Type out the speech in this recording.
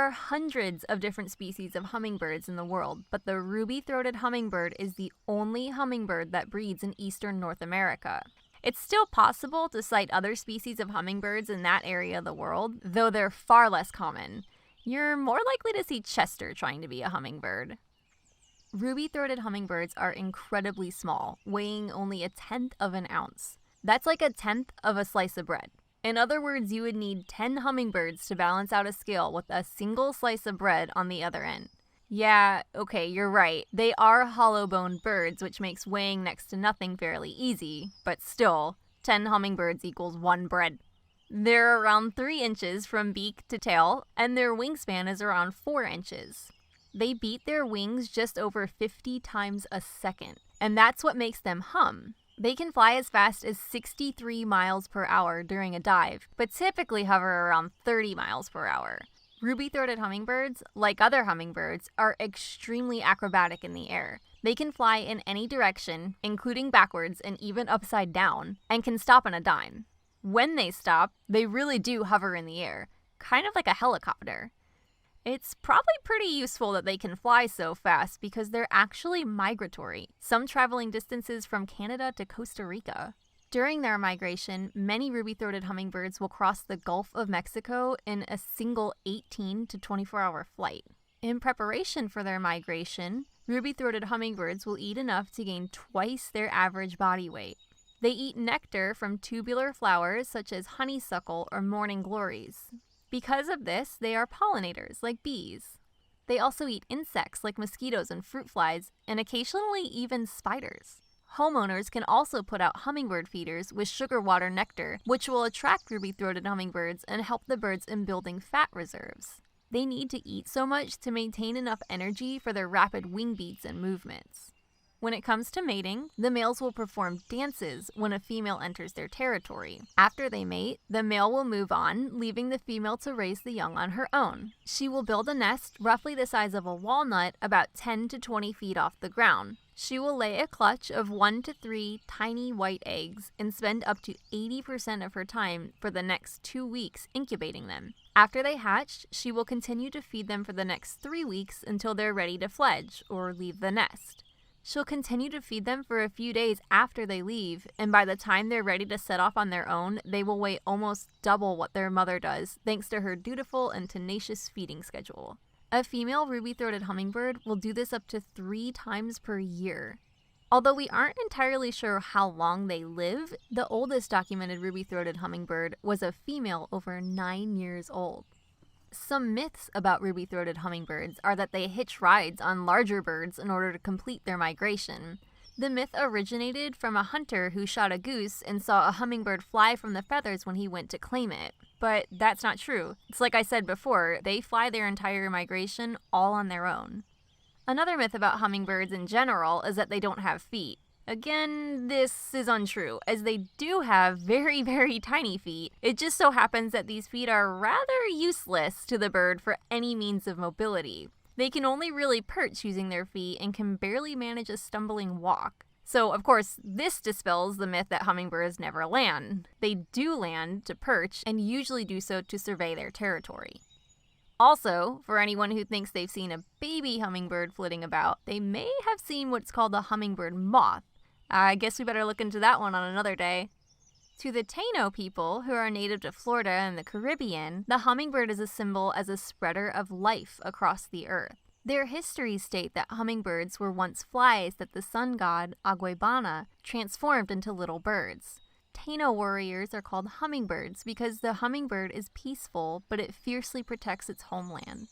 are hundreds of different species of hummingbirds in the world, but the ruby-throated hummingbird is the only hummingbird that breeds in eastern North America. It's still possible to sight other species of hummingbirds in that area of the world, though they're far less common. You're more likely to see Chester trying to be a hummingbird. Ruby-throated hummingbirds are incredibly small, weighing only 1/10 of an ounce. That's like 1/10 of a slice of bread. In other words, you would need 10 hummingbirds to balance out a scale with a single slice of bread on the other end. Yeah, okay, you're right. They are hollow-boned birds, which makes weighing next to nothing fairly easy, but still, 10 hummingbirds equals 1 bread. They're around 3 inches from beak to tail, and their wingspan is around 4 inches. They beat their wings just over 50 times a second, and that's what makes them hum. They can fly as fast as 63 miles per hour during a dive, but typically hover around 30 miles per hour. Ruby-throated hummingbirds, like other hummingbirds, are extremely acrobatic in the air. They can fly in any direction, including backwards and even upside down, and can stop on a dime. When they stop, they really do hover in the air, kind of like a helicopter. It's probably pretty useful that they can fly so fast because they're actually migratory, some traveling distances from Canada to Costa Rica. During their migration, many ruby-throated hummingbirds will cross the Gulf of Mexico in a single 18 to 24-hour flight. In preparation for their migration, ruby-throated hummingbirds will eat enough to gain twice their average body weight. They eat nectar from tubular flowers such as honeysuckle or morning glories. Because of this, they are pollinators like bees. They also eat insects like mosquitoes and fruit flies, and occasionally even spiders. Homeowners can also put out hummingbird feeders with sugar water nectar, which will attract ruby-throated hummingbirds and help the birds in building fat reserves. They need to eat so much to maintain enough energy for their rapid wing beats and movements. When it comes to mating, the males will perform dances when a female enters their territory. After they mate, the male will move on, leaving the female to raise the young on her own. She will build a nest roughly the size of a walnut about 10 to 20 feet off the ground. She will lay a clutch of 1 to 3 tiny white eggs and spend up to 80% of her time for the next 2 weeks incubating them. After they hatch, she will continue to feed them for the next 3 weeks until they're ready to fledge or leave the nest. She'll continue to feed them for a few days after they leave, and by the time they're ready to set off on their own, they will weigh almost double what their mother does, thanks to her dutiful and tenacious feeding schedule. A female ruby-throated hummingbird will do this up to 3 times per year. Although we aren't entirely sure how long they live, the oldest documented ruby-throated hummingbird was a female over 9 years old. Some myths about ruby-throated hummingbirds are that they hitch rides on larger birds in order to complete their migration. The myth originated from a hunter who shot a goose and saw a hummingbird fly from the feathers when he went to claim it. But that's not true. It's like I said before, they fly their entire migration all on their own. Another myth about hummingbirds in general is that they don't have feet. Again, this is untrue, as they do have very, very tiny feet. It just so happens that these feet are rather useless to the bird for any means of mobility. They can only really perch using their feet and can barely manage a stumbling walk. So, of course, this dispels the myth that hummingbirds never land. They do land to perch and usually do so to survey their territory. Also, for anyone who thinks they've seen a baby hummingbird flitting about, they may have seen what's called a hummingbird moth. I guess we better look into that one on another day. To the Taino people, who are native to Florida and the Caribbean, the hummingbird is a symbol as a spreader of life across the earth. Their histories state that hummingbirds were once flies that the sun god, Agwebana, transformed into little birds. Taino warriors are called hummingbirds because the hummingbird is peaceful, but it fiercely protects its homeland.